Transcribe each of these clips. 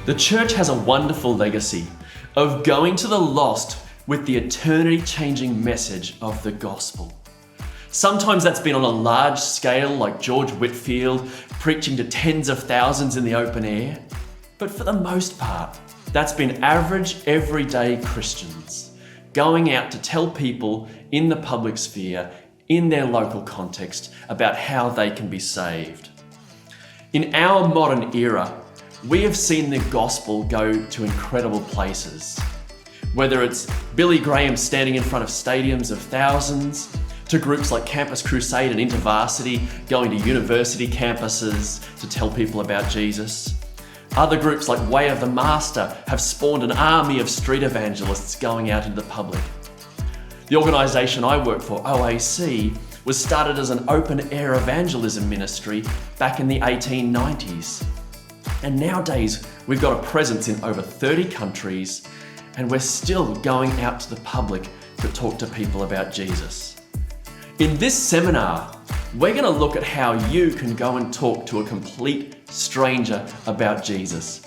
The church has a wonderful legacy of going to the lost with the eternity-changing message of the gospel. Sometimes that's been on a large scale, like George Whitefield preaching to tens of thousands in the open air. But for the most part, that's been average, everyday Christians going out to tell people in the public sphere, in their local context, about how they can be saved. In our modern era, we have seen the gospel go to incredible places. Whether it's Billy Graham standing in front of stadiums of thousands, to groups like Campus Crusade and InterVarsity going to university campuses to tell people about Jesus. Other groups like Way of the Master have spawned an army of street evangelists going out into the public. The organisation I work for, AOEc, was started as an open-air evangelism ministry back in the 1890s. And nowadays, we've got a presence in over 30 countries, and we're still going out to the public to talk to people about Jesus. In this seminar, we're going to look at how you can go and talk to a complete stranger about Jesus.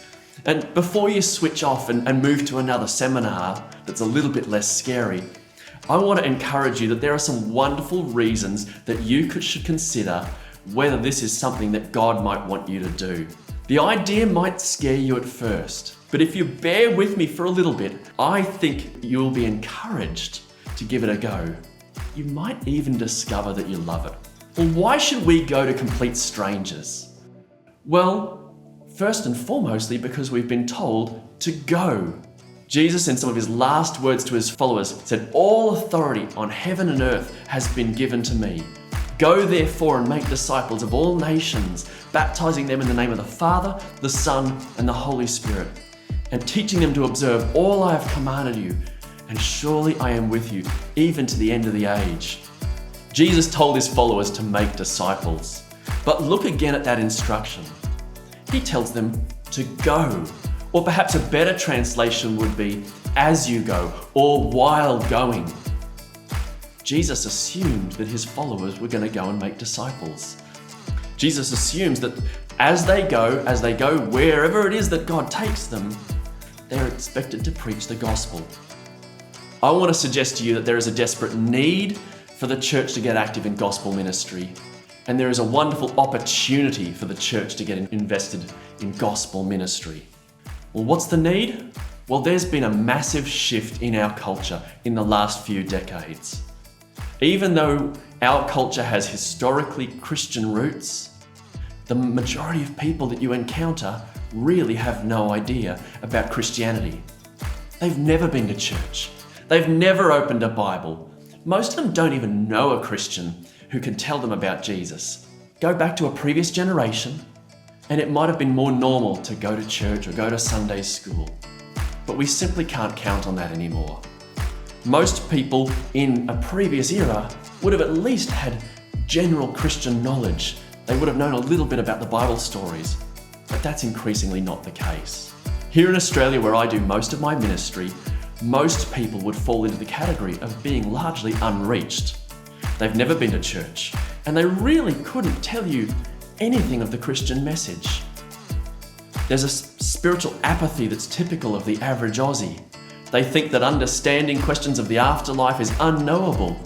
And before you switch off and move to another seminar that's a little bit less scary, I want to encourage you that there are some wonderful reasons that you should consider whether this is something that God might want you to do. The idea might scare you at first, but if you bear with me for a little bit, I think you'll be encouraged to give it a go. You might even discover that you love it. Well, why should we go to complete strangers? Well, first and foremostly because we've been told to go. Jesus, in some of his last words to his followers, said, "All authority on heaven and earth has been given to me. Go therefore and make disciples of all nations, baptizing them in the name of the Father, the Son, and the Holy Spirit, and teaching them to observe all I have commanded you. And surely I am with you, even to the end of the age." Jesus told his followers to make disciples. But look again at that instruction. He tells them to go. Or perhaps a better translation would be, as you go, or while going. Jesus assumed that his followers were going to go and make disciples. Jesus assumes that as they go wherever it is that God takes them, they're expected to preach the gospel. I want to suggest to you that there is a desperate need for the church to get active in gospel ministry, and there is a wonderful opportunity for the church to get invested in gospel ministry. Well, what's the need? Well, there's been a massive shift in our culture in the last few decades. Even though our culture has historically Christian roots, the majority of people that you encounter really have no idea about Christianity. They've never been to church. They've never opened a Bible. Most of them don't even know a Christian who can tell them about Jesus. Go back to a previous generation, and it might have been more normal to go to church or go to Sunday school. But we simply can't count on that anymore. Most people in a previous era would have at least had general Christian knowledge. They would have known a little bit about the Bible stories, but that's increasingly not the case. Here in Australia, where I do most of my ministry, most people would fall into the category of being largely unreached. They've never been to church, and they really couldn't tell you anything of the Christian message. There's a spiritual apathy that's typical of the average Aussie. They think that understanding questions of the afterlife is unknowable,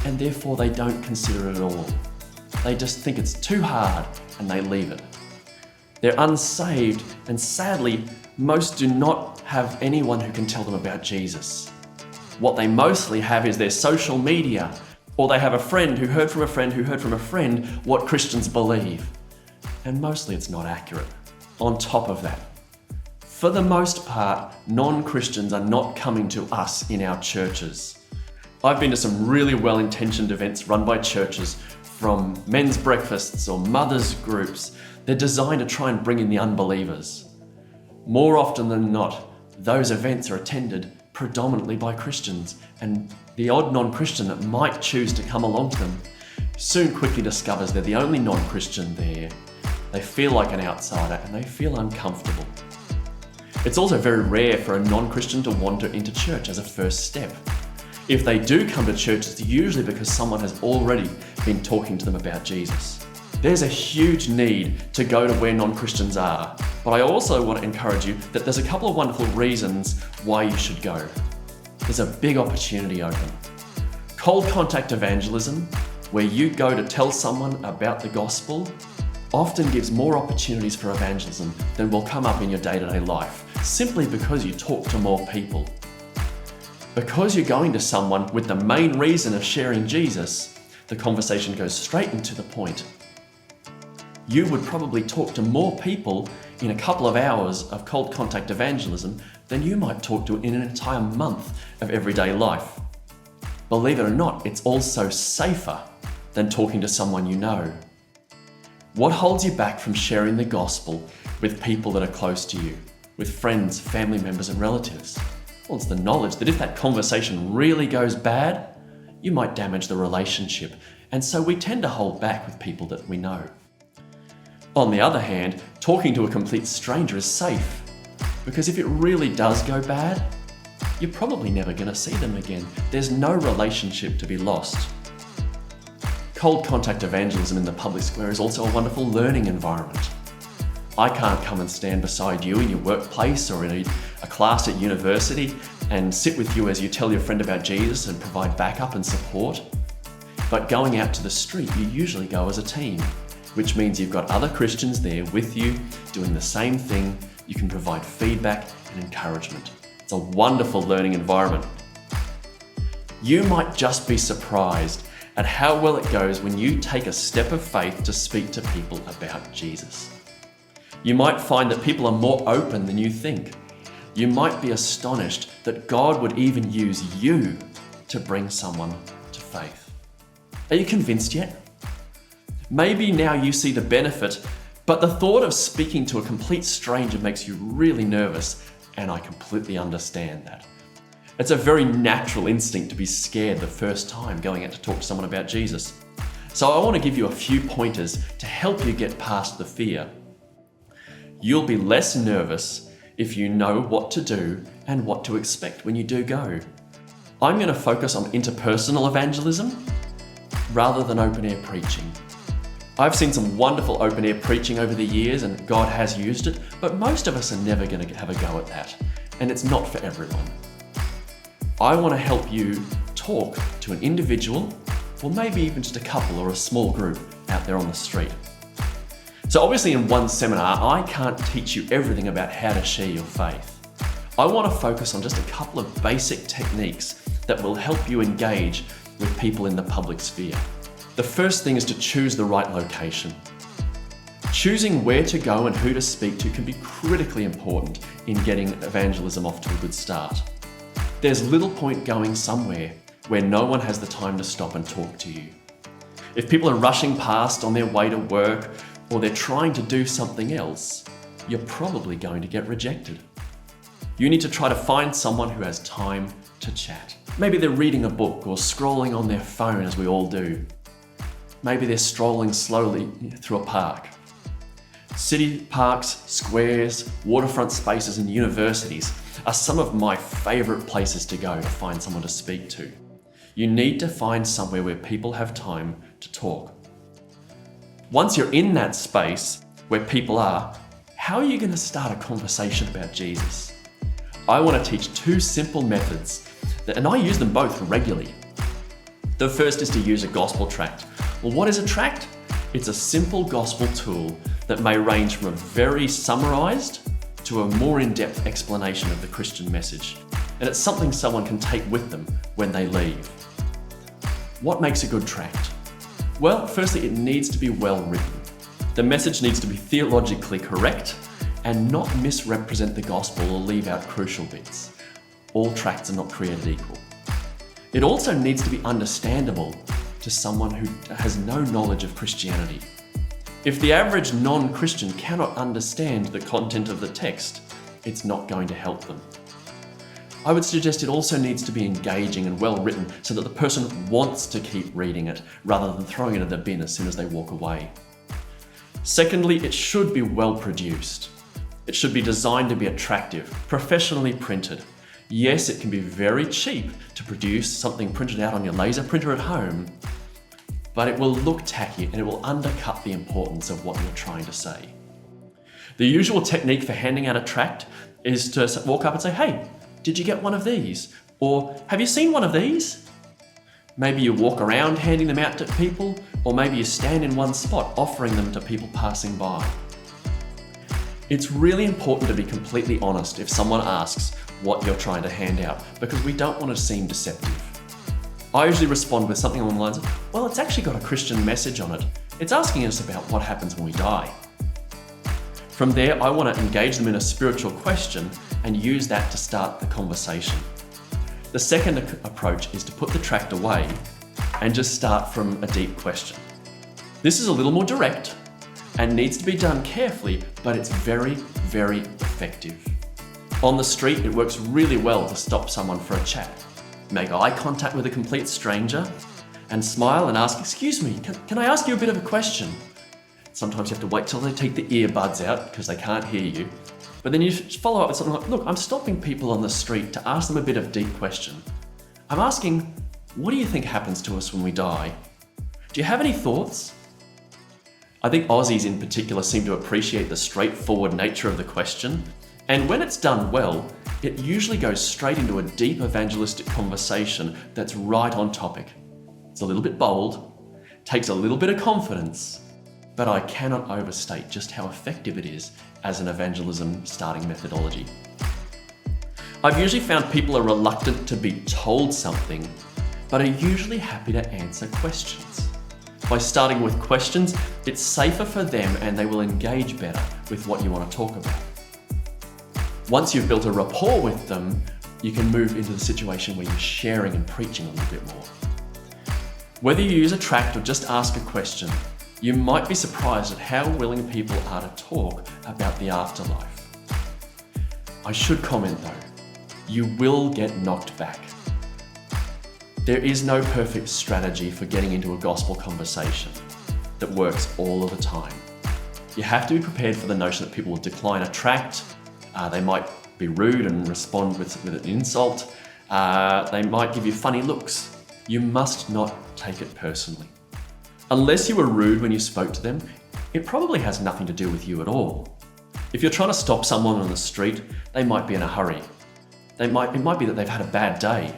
and therefore they don't consider it at all. They just think it's too hard, and they leave it. They're unsaved, and sadly, most do not have anyone who can tell them about Jesus. What they mostly have is their social media, or they have a friend who heard from a friend who heard from a friend what Christians believe. And mostly it's not accurate. On top of that, for the most part, non-Christians are not coming to us in our churches. I've been to some really well-intentioned events run by churches, from men's breakfasts or mothers' groups. They're designed to try and bring in the unbelievers. More often than not, those events are attended predominantly by Christians, and the odd non-Christian that might choose to come along to them soon quickly discovers they're the only non-Christian there. They feel like an outsider and they feel uncomfortable. It's also very rare for a non-Christian to wander into church as a first step. If they do come to church, it's usually because someone has already been talking to them about Jesus. There's a huge need to go to where non-Christians are, but I also want to encourage you that there's a couple of wonderful reasons why you should go. There's a big opportunity open. Cold contact evangelism, where you go to tell someone about the gospel, often gives more opportunities for evangelism than will come up in your day-to-day life, simply because you talk to more people. Because you're going to someone with the main reason of sharing Jesus, the conversation goes straight and to the point. You would probably talk to more people in a couple of hours of cold contact evangelism than you might talk to in an entire month of everyday life. Believe it or not, it's also safer than talking to someone you know. What holds you back from sharing the gospel with people that are close to you, with friends, family members, and relatives? Well, it's the knowledge that if that conversation really goes bad, you might damage the relationship, and so we tend to hold back with people that we know. On the other hand, talking to a complete stranger is safe, because if it really does go bad, you're probably never going to see them again. There's no relationship to be lost. Cold contact evangelism in the public square is also a wonderful learning environment. I can't come and stand beside you in your workplace or in a class at university and sit with you as you tell your friend about Jesus and provide backup and support. But going out to the street, you usually go as a team, which means you've got other Christians there with you doing the same thing. You can provide feedback and encouragement. It's a wonderful learning environment. You might just be surprised at how well it goes when you take a step of faith to speak to people about Jesus. You might find that people are more open than you think. You might be astonished that God would even use you to bring someone to faith. Are you convinced yet? Maybe now you see the benefit, but the thought of speaking to a complete stranger makes you really nervous, and I completely understand that. It's a very natural instinct to be scared the first time going out to talk to someone about Jesus. So I want to give you a few pointers to help you get past the fear. You'll be less nervous if you know what to do and what to expect when you do go. I'm going to focus on interpersonal evangelism rather than open-air preaching. I've seen some wonderful open-air preaching over the years and God has used it, but most of us are never going to have a go at that, and it's not for everyone. I want to help you talk to an individual, or maybe even just a couple or a small group out there on the street. So obviously in one seminar, I can't teach you everything about how to share your faith. I want to focus on just a couple of basic techniques that will help you engage with people in the public sphere. The first thing is to choose the right location. Choosing where to go and who to speak to can be critically important in getting evangelism off to a good start. There's little point going somewhere where no one has the time to stop and talk to you. If people are rushing past on their way to work or they're trying to do something else, you're probably going to get rejected. You need to try to find someone who has time to chat. Maybe they're reading a book or scrolling on their phone as we all do. Maybe they're strolling slowly through a park. City parks, squares, waterfront spaces and universities are some of my favourite places to go to find someone to speak to. You need to find somewhere where people have time to talk. Once you're in that space where people are, how are you going to start a conversation about Jesus? I want to teach two simple methods, and I use them both regularly. The first is to use a gospel tract. Well, what is a tract? It's a simple gospel tool that may range from a very summarized to a more in-depth explanation of the Christian message. And it's something someone can take with them when they leave. What makes a good tract? Well, firstly, it needs to be well written. The message needs to be theologically correct and not misrepresent the gospel or leave out crucial bits. All tracts are not created equal. It also needs to be understandable to someone who has no knowledge of Christianity. If the average non-Christian cannot understand the content of the text, it's not going to help them. I would suggest it also needs to be engaging and well written so that the person wants to keep reading it rather than throwing it in the bin as soon as they walk away. Secondly, it should be well produced. It should be designed to be attractive, professionally printed. Yes, it can be very cheap to produce something printed out on your laser printer at home, but it will look tacky and it will undercut the importance of what you're trying to say. The usual technique for handing out a tract is to walk up and say, "Hey, did you get one of these?" Or, "Have you seen one of these?" Maybe you walk around handing them out to people, or maybe you stand in one spot offering them to people passing by. It's really important to be completely honest if someone asks what you're trying to hand out, because we don't want to seem deceptive. I usually respond with something along the lines of, "Well, it's actually got a Christian message on it. It's asking us about what happens when we die." From there, I want to engage them in a spiritual question and use that to start the conversation. The second approach is to put the tract away and just start from a deep question. This is a little more direct and needs to be done carefully, but it's very, very effective. On the street, it works really well to stop someone for a chat. Make eye contact with a complete stranger and smile and ask, "Excuse me, can I ask you a bit of a question?" Sometimes you have to wait till they take the earbuds out because they can't hear you. But then you follow up with something like, "Look, I'm stopping people on the street to ask them a bit of deep question. I'm asking, what do you think happens to us when we die? Do you have any thoughts?" I think Aussies in particular seem to appreciate the straightforward nature of the question. And when it's done well, it usually goes straight into a deep evangelistic conversation that's right on topic. It's a little bit bold, takes a little bit of confidence, but I cannot overstate just how effective it is as an evangelism starting methodology. I've usually found people are reluctant to be told something, but are usually happy to answer questions. By starting with questions, it's safer for them and they will engage better with what you want to talk about. Once you've built a rapport with them, you can move into the situation where you're sharing and preaching a little bit more. Whether you use a tract or just ask a question, you might be surprised at how willing people are to talk about the afterlife. I should comment though, you will get knocked back. There is no perfect strategy for getting into a gospel conversation that works all of the time. You have to be prepared for the notion that people will decline a tract, they might be rude and respond with an insult, they might give you funny looks. You must not take it personally. Unless you were rude when you spoke to them, it probably has nothing to do with you at all. If you're trying to stop someone on the street, they might be in a hurry. It might be that they've had a bad day.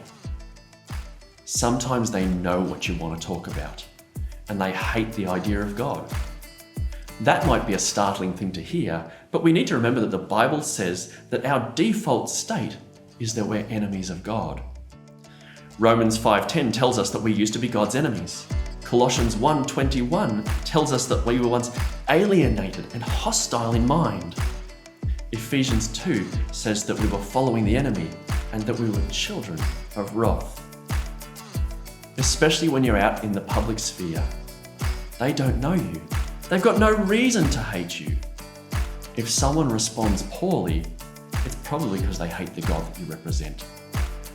Sometimes they know what you want to talk about, and they hate the idea of God. That might be a startling thing to hear, but we need to remember that the Bible says that our default state is that we're enemies of God. Romans 5:10 tells us that we used to be God's enemies. Colossians 1:21 tells us that we were once alienated and hostile in mind. Ephesians 2 says that we were following the enemy and that we were children of wrath. Especially when you're out in the public sphere. They don't know you. They've got no reason to hate you. If someone responds poorly, it's probably because they hate the God that you represent.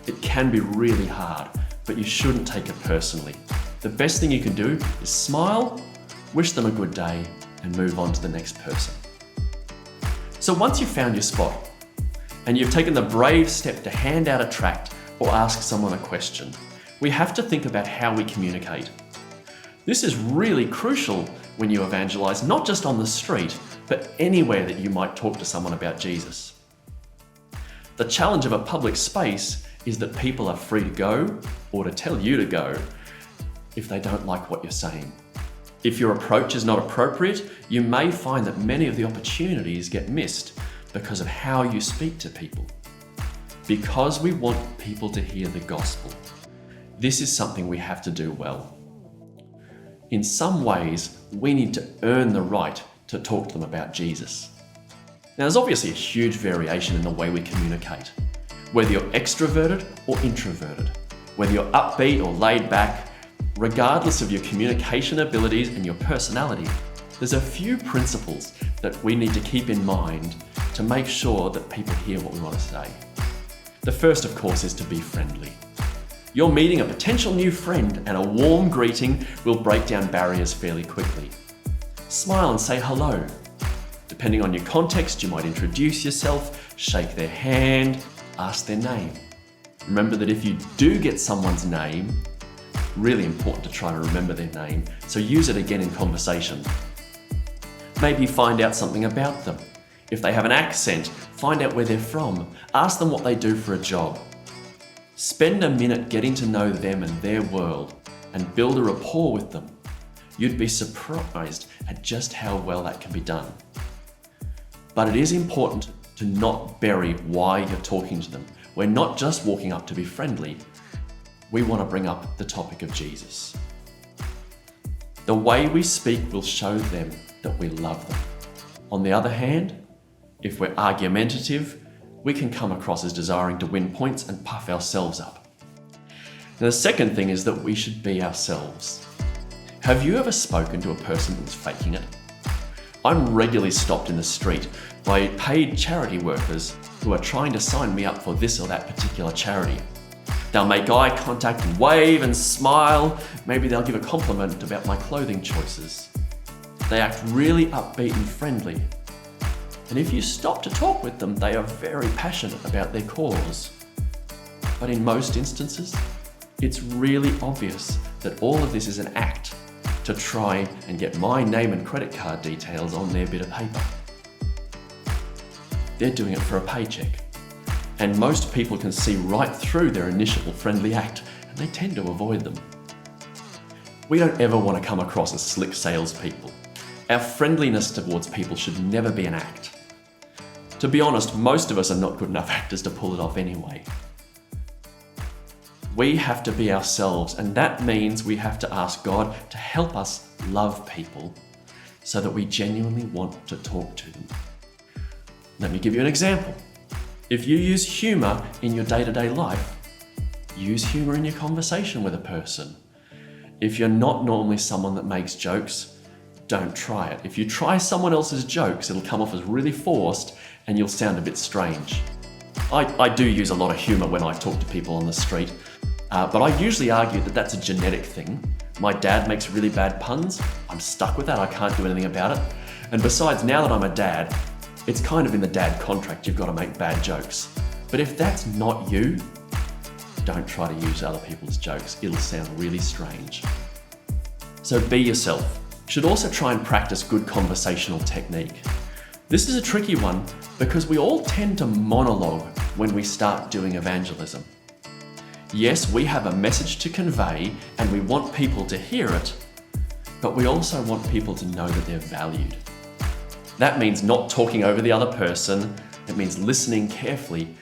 It can be really hard, but you shouldn't take it personally. The best thing you can do is smile, wish them a good day, and move on to the next person. So once you've found your spot, and you've taken the brave step to hand out a tract or ask someone a question, we have to think about how we communicate. This is really crucial when you evangelize, not just on the street, but anywhere that you might talk to someone about Jesus. The challenge of a public space is that people are free to go or to tell you to go if they don't like what you're saying. If your approach is not appropriate, you may find that many of the opportunities get missed because of how you speak to people. Because we want people to hear the gospel, this is something we have to do well. In some ways, we need to earn the right to talk to them about Jesus. Now, there's obviously a huge variation in the way we communicate, whether you're extroverted or introverted, whether you're upbeat or laid back. Regardless of your communication abilities and your personality, there's a few principles that we need to keep in mind to make sure that people hear what we want to say. The first, of course, is to be friendly. You're meeting a potential new friend, and a warm greeting will break down barriers fairly quickly. Smile and say hello. Depending on your context, you might introduce yourself, shake their hand, ask their name. Remember that if you do get someone's name, Really important to try to remember their name, so use it again in conversation. Maybe find out something about them. If they have an accent, find out where they're from. Ask them what they do for a job. Spend a minute getting to know them and their world and build a rapport with them. You'd be surprised at just how well that can be done. But it is important to not bury why you're talking to them. We're not just walking up to be friendly. We want to bring up the topic of Jesus. The way we speak will show them that we love them. On the other hand, if we're argumentative, we can come across as desiring to win points and puff ourselves up. Now, the second thing is that we should be ourselves. Have you ever spoken to a person who's faking it? I'm regularly stopped in the street by paid charity workers who are trying to sign me up for this or that particular charity. They'll make eye contact and wave and smile. Maybe they'll give a compliment about my clothing choices. They act really upbeat and friendly. And if you stop to talk with them, they are very passionate about their cause. But in most instances, it's really obvious that all of this is an act to try and get my name and credit card details on their bit of paper. They're doing it for a paycheck. And most people can see right through their initial friendly act, and they tend to avoid them. We don't ever want to come across as slick salespeople. Our friendliness towards people should never be an act. To be honest, most of us are not good enough actors to pull it off anyway. We have to be ourselves, and that means we have to ask God to help us love people so that we genuinely want to talk to them. Let me give you an example. If you use humour in your day-to-day life, use humour in your conversation with a person. If you're not normally someone that makes jokes, don't try it. If you try someone else's jokes, it'll come off as really forced and you'll sound a bit strange. I do use a lot of humour when I talk to people on the street, but I usually argue that that's a genetic thing. My dad makes really bad puns. I'm stuck with that. I can't do anything about it. And besides, now that I'm a dad, it's kind of in the dad contract, you've got to make bad jokes. But if that's not you, don't try to use other people's jokes. It'll sound really strange. So be yourself. You should also try and practice good conversational technique. This is a tricky one because we all tend to monologue when we start doing evangelism. Yes, we have a message to convey and we want people to hear it, but we also want people to know that they're valued. That means not talking over the other person, it means listening carefully,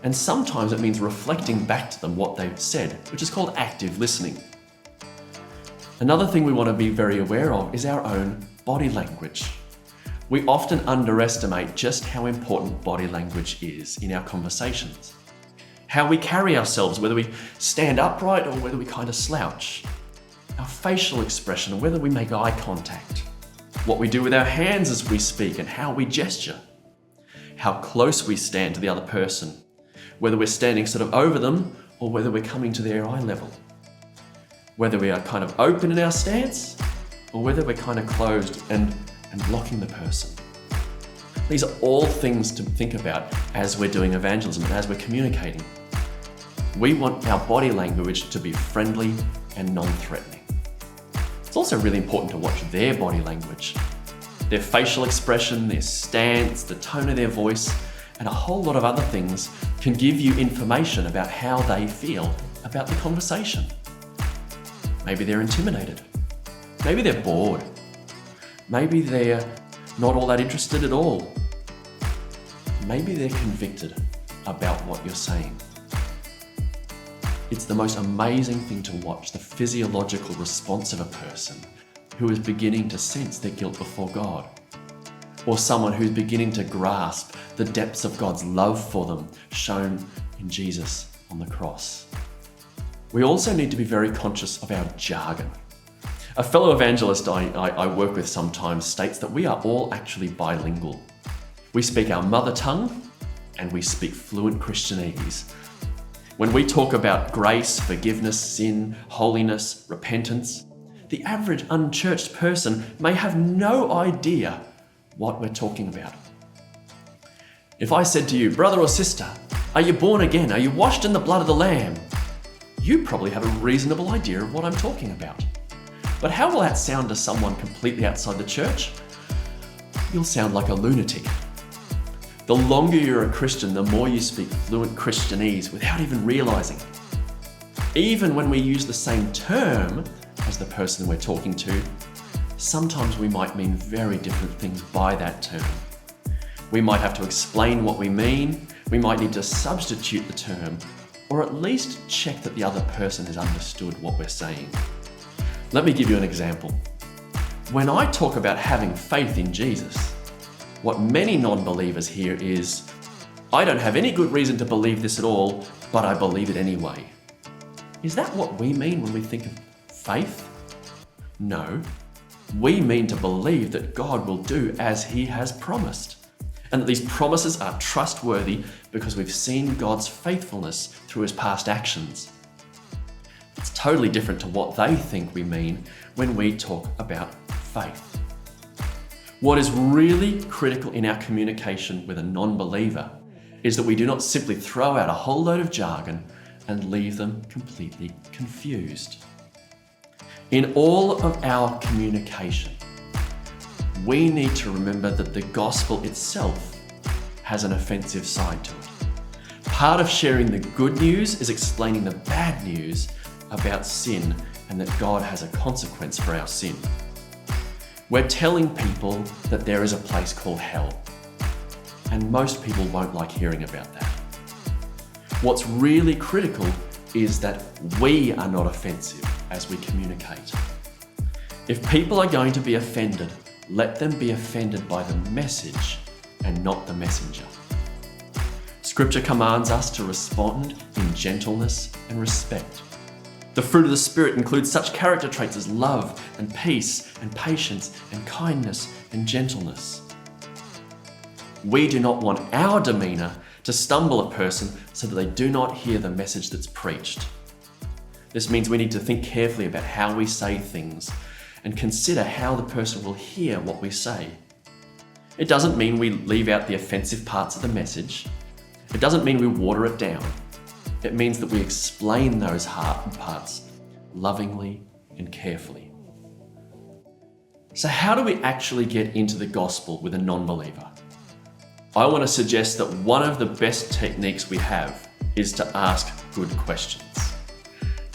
and sometimes it means reflecting back to them what they've said, which is called active listening. Another thing we want to be very aware of is our own body language. We often underestimate just how important body language is in our conversations. How we carry ourselves, whether we stand upright or whether we kind of slouch. Our facial expression, whether we make eye contact. What we do with our hands as we speak and how we gesture. How close we stand to the other person. Whether we're standing sort of over them or whether we're coming to their eye level. Whether we are kind of open in our stance or whether we're kind of closed and blocking the person. These are all things to think about as we're doing evangelism and as we're communicating. We want our body language to be friendly and non-threatening. It's also really important to watch their body language, their facial expression, their stance, the tone of their voice, and a whole lot of other things can give you information about how they feel about the conversation. Maybe they're intimidated. Maybe they're bored. Maybe they're not all that interested at all. Maybe they're convicted about what you're saying. It's the most amazing thing to watch, the physiological response of a person who is beginning to sense their guilt before God, or someone who's beginning to grasp the depths of God's love for them shown in Jesus on the cross. We also need to be very conscious of our jargon. A fellow evangelist I work with sometimes states that we are all actually bilingual. We speak our mother tongue and we speak fluent Christianese. When we talk about grace, forgiveness, sin, holiness, repentance, the average unchurched person may have no idea what we're talking about. If I said to you, brother or sister, are you born again? Are you washed in the blood of the Lamb? you probably have a reasonable idea of what I'm talking about. But how will that sound to someone completely outside the church? You'll sound like a lunatic. The longer you're a Christian, the more you speak fluent Christianese without even realizing. Even when we use the same term as the person we're talking to, sometimes we might mean very different things by that term. We might have to explain what we mean, we might need to substitute the term, or at least check that the other person has understood what we're saying. Let me give you an example. When I talk about having faith in Jesus, what many non-believers hear is, I don't have any good reason to believe this at all, but I believe it anyway. Is that what we mean when we think of faith? No. We mean to believe that God will do as He has promised, and that these promises are trustworthy because we've seen God's faithfulness through His past actions. It's totally different to what they think we mean when we talk about faith. What is really critical in our communication with a non-believer is that we do not simply throw out a whole load of jargon and leave them completely confused. In all of our communication, we need to remember that the gospel itself has an offensive side to it. Part of sharing the good news is explaining the bad news about sin and that God has a consequence for our sin. We're telling people that there is a place called hell, and most people won't like hearing about that. What's really critical is that we are not offensive as we communicate. If people are going to be offended, let them be offended by the message and not the messenger. Scripture commands us to respond in gentleness and respect. The fruit of the Spirit includes such character traits as love and peace and patience and kindness and gentleness. We do not want our demeanor to stumble a person so that they do not hear the message that's preached. This means we need to think carefully about how we say things and consider how the person will hear what we say. It doesn't mean we leave out the offensive parts of the message. It doesn't mean we water it down. It means that we explain those hard parts lovingly and carefully. So how do we actually get into the gospel with a non-believer? I want to suggest that one of the best techniques we have is to ask good questions.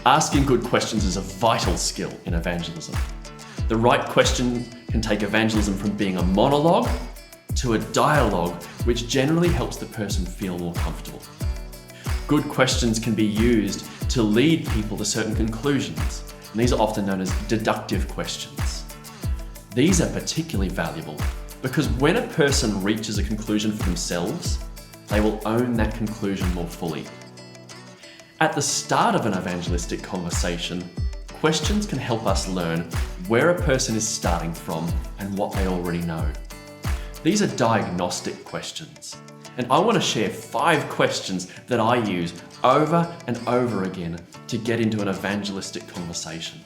Asking good questions is a vital skill in evangelism. The right question can take evangelism from being a monologue to a dialogue, which generally helps the person feel more comfortable. Good questions can be used to lead people to certain conclusions, and these are often known as deductive questions. These are particularly valuable because when a person reaches a conclusion for themselves, they will own that conclusion more fully. At the start of an evangelistic conversation, questions can help us learn where a person is starting from and what they already know. These are diagnostic questions, and I want to share 5 questions that I use over and over again to get into an evangelistic conversation.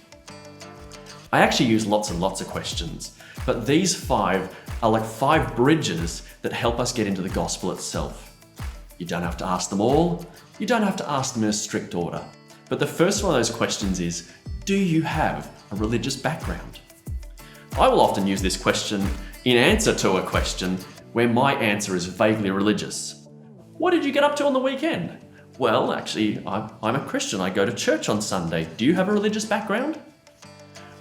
I actually use lots and lots of questions, but these 5 are like 5 bridges that help us get into the gospel itself. You don't have to ask them all, you don't have to ask them in a strict order. But the first one of those questions is, do you have a religious background? I will often use this question in answer to a question where my answer is vaguely religious. What did you get up to on the weekend? Well, actually, I'm a Christian. I go to church on Sunday. Do you have a religious background?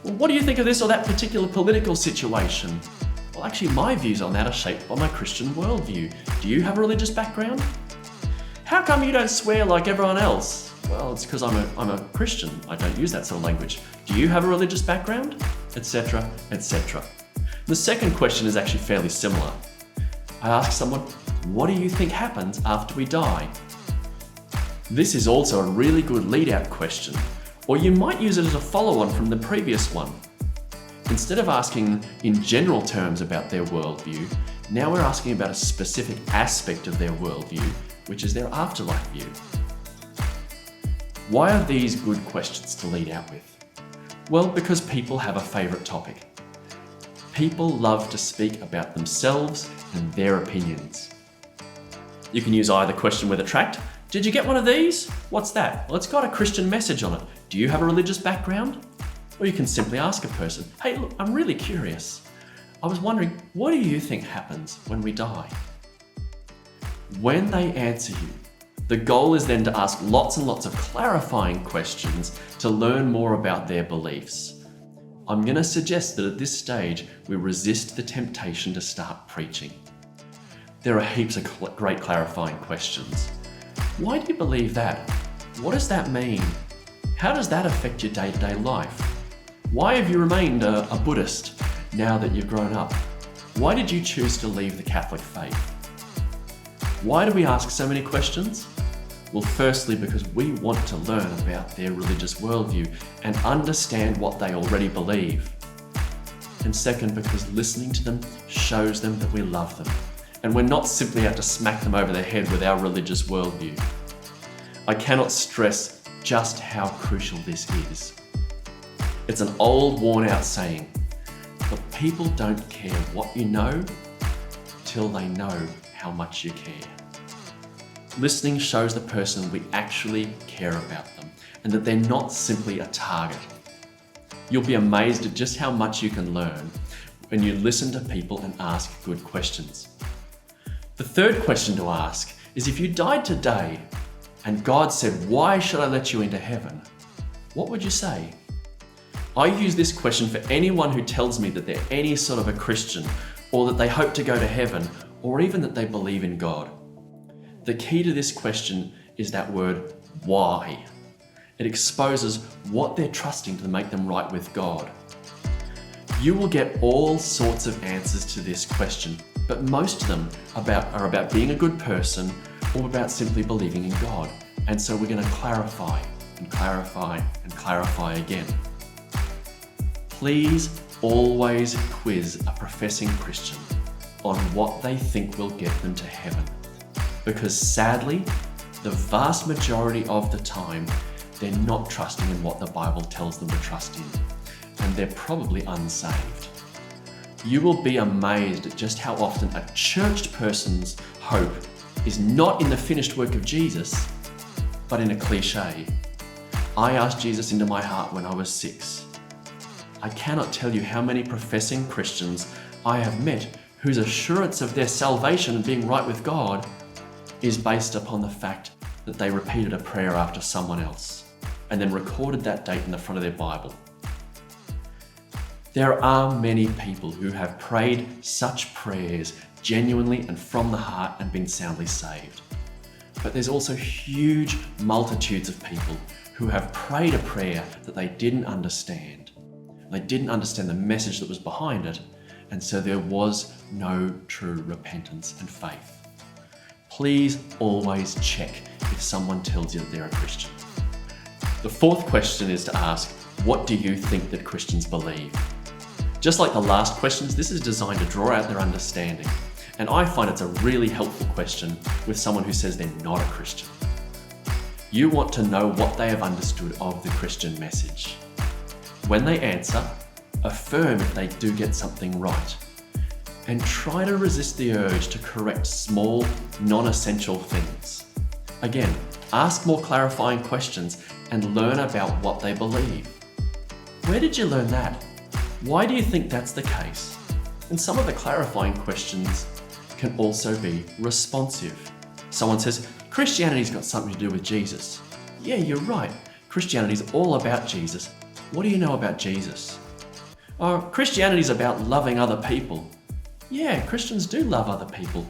Well, what do you think of this or that particular political situation? Well, actually, my views on that are shaped by my Christian worldview. Do you have a religious background? How come you don't swear like everyone else? Well, it's because I'm a Christian. I don't use that sort of language. Do you have a religious background? Etc., etc. The second question is actually fairly similar. I ask someone, what do you think happens after we die? This is also a really good lead-out question, or you might use it as a follow-on from the previous one. Instead of asking in general terms about their worldview, now we're asking about a specific aspect of their worldview, which is their afterlife view. Why are these good questions to lead out with? Well, because people have a favourite topic. People love to speak about themselves and their opinions. You can use either question with attract Did you get one of these? What's that? Well, it's got a Christian message on it. Do you have a religious background? Or you can simply ask a person, hey, look, I'm really curious. I was wondering, what do you think happens when we die? When they answer you, the goal is then to ask lots and lots of clarifying questions to learn more about their beliefs. I'm going to suggest that at this stage, we resist the temptation to start preaching. There are heaps of great clarifying questions. Why do you believe that? What does that mean? How does that affect your day-to-day life? Why have you remained a Buddhist now that you've grown up? Why did you choose to leave the Catholic faith? Why do we ask so many questions? Well, firstly, because we want to learn about their religious worldview and understand what they already believe. And second, because listening to them shows them that we love them. And we're not simply out to smack them over the head with our religious worldview. I cannot stress just how crucial this is. It's an old, worn-out saying, but people don't care what you know till they know how much you care. Listening shows the person we actually care about them and that they're not simply a target. You'll be amazed at just how much you can learn when you listen to people and ask good questions. The third question to ask is, if you died today and God said, why should I let you into heaven? What would you say? I use this question for anyone who tells me that they're any sort of a Christian, or that they hope to go to heaven, or even that they believe in God. The key to this question is that word, why. It exposes what they're trusting to make them right with God. You will get all sorts of answers to this question, but most of them are about being a good person or about simply believing in God. And so we're going to clarify and clarify and clarify again. Please always quiz a professing Christian on what they think will get them to heaven. Because sadly, the vast majority of the time, they're not trusting in what the Bible tells them to trust in. And they're probably unsaved. You will be amazed at just how often a churched person's hope is not in the finished work of Jesus, but in a cliche. I asked Jesus into my heart when I was 6. I cannot tell you how many professing Christians I have met whose assurance of their salvation and being right with God is based upon the fact that they repeated a prayer after someone else and then recorded that date in the front of their Bible. There are many people who have prayed such prayers genuinely and from the heart and been soundly saved. But there's also huge multitudes of people who have prayed a prayer that they didn't understand. They didn't understand the message that was behind it, and so there was no true repentance and faith. Please always check if someone tells you that they're a Christian. The fourth question is to ask, what do you think that Christians believe? Just like the last questions, this is designed to draw out their understanding. And I find it's a really helpful question with someone who says they're not a Christian. You want to know what they have understood of the Christian message. When they answer, affirm if they do get something right. And try to resist the urge to correct small, non-essential things. Again, ask more clarifying questions and learn about what they believe. Where did you learn that? Why do you think that's the case? And some of the clarifying questions can also be responsive. Someone says, Christianity's got something to do with Jesus. Yeah, you're right. Christianity's all about Jesus. What do you know about Jesus? Oh, Christianity's about loving other people. Yeah, Christians do love other people.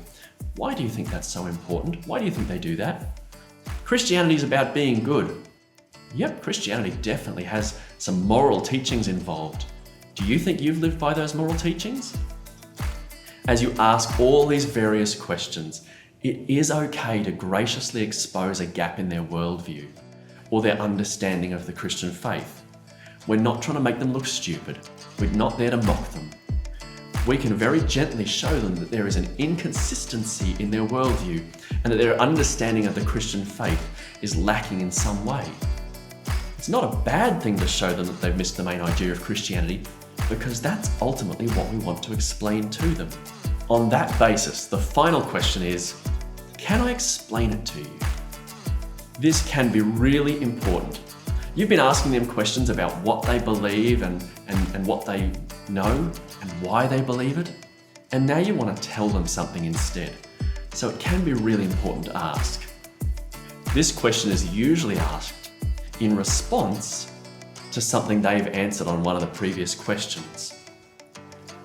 Why do you think that's so important? Why do you think they do that? Christianity's about being good. Yep, Christianity definitely has some moral teachings involved. Do you think you've lived by those moral teachings? As you ask all these various questions, it is okay to graciously expose a gap in their worldview or their understanding of the Christian faith. We're not trying to make them look stupid. We're not there to mock them. We can very gently show them that there is an inconsistency in their worldview and that their understanding of the Christian faith is lacking in some way. It's not a bad thing to show them that they've missed the main idea of Christianity, because that's ultimately what we want to explain to them. On that basis, the final question is, can I explain it to you? This can be really important. You've been asking them questions about what they believe and what they know and why they believe it. And now you want to tell them something instead. So it can be really important to ask. This question is usually asked in response to something they've answered on one of the previous questions.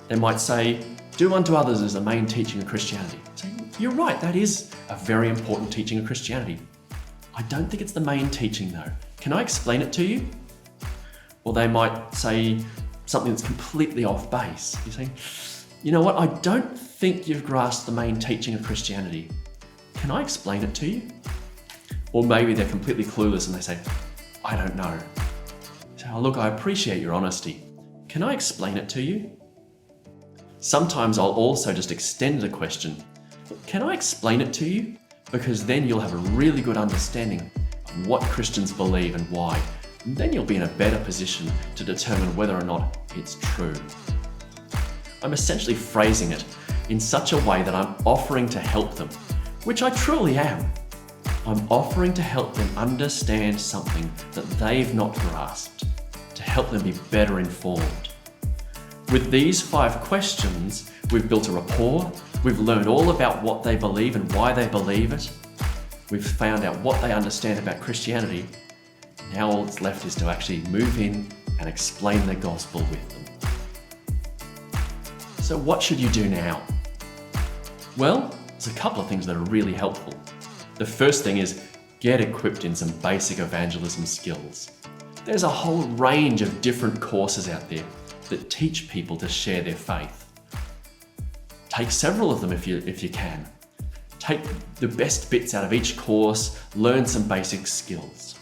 They might say, do unto others is the main teaching of Christianity. So you're right, that is a very important teaching of Christianity. I don't think it's the main teaching though. Can I explain it to you? Or they might say something that's completely off base. You're saying, you know what, I don't think you've grasped the main teaching of Christianity. Can I explain it to you? Or maybe they're completely clueless and they say, I don't know. So, oh, look, I appreciate your honesty. Can I explain it to you? Sometimes I'll also just extend the question. Can I explain it to you? Because then you'll have a really good understanding of what Christians believe and why. And then you'll be in a better position to determine whether or not it's true. I'm essentially phrasing it in such a way that I'm offering to help them, which I truly am. I'm offering to help them understand something that they've not grasped, to help them be better informed. With these 5 questions, we've built a rapport, we've learned all about what they believe and why they believe it, we've found out what they understand about Christianity. Now all that's left is to actually move in and explain the gospel with them. So what should you do now? Well, there's a couple of things that are really helpful. The first thing is get equipped in some basic evangelism skills. There's a whole range of different courses out there that teach people to share their faith. Take several of them if you can. Take the best bits out of each course, learn some basic skills.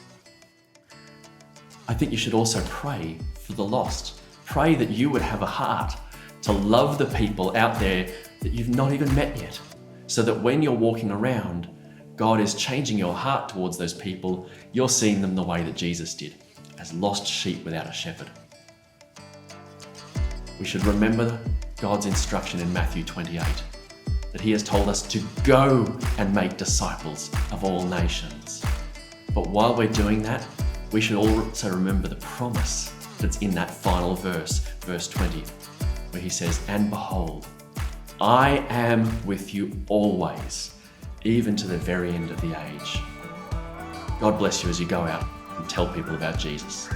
I think you should also pray for the lost. Pray that you would have a heart to love the people out there that you've not even met yet, so that when you're walking around, God is changing your heart towards those people. You're seeing them the way that Jesus did, as lost sheep without a shepherd. We should remember God's instruction in Matthew 28, that he has told us to go and make disciples of all nations. But while we're doing that, we should also remember the promise that's in that final verse, verse 20, where he says, and behold, I am with you always, even to the very end of the age. God bless you as you go out and tell people about Jesus.